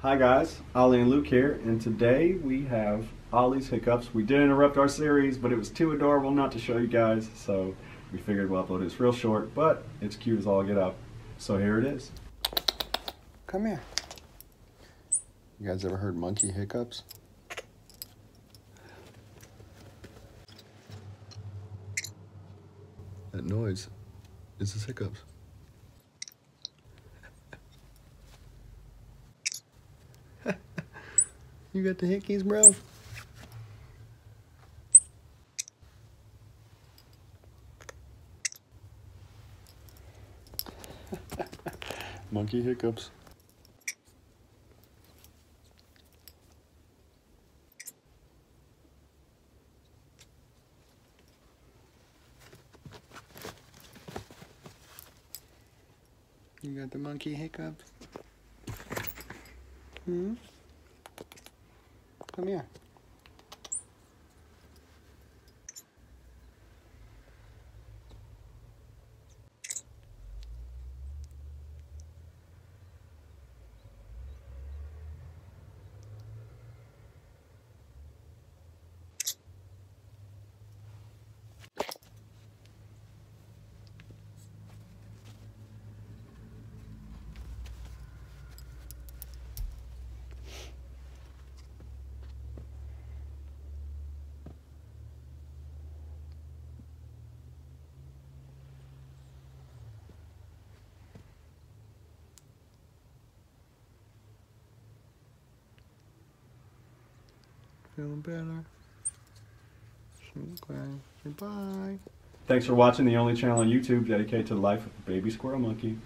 Hi guys, Ollie and Luke here, and today we have Ollie's Hiccups. We did interrupt our series, but it was too adorable not to show you guys, so we figured we'll upload it. It's real short, but it's cute as all get up. So here it is. Come here. You guys ever heard monkey hiccups? That noise is his hiccups. You got the hickeys, bro? Monkey hiccups. You got the monkey hiccups? Hmm? Come here. Feeling better? Okay. Bye. Thanks for watching the only channel on YouTube dedicated to the life of a baby squirrel monkey.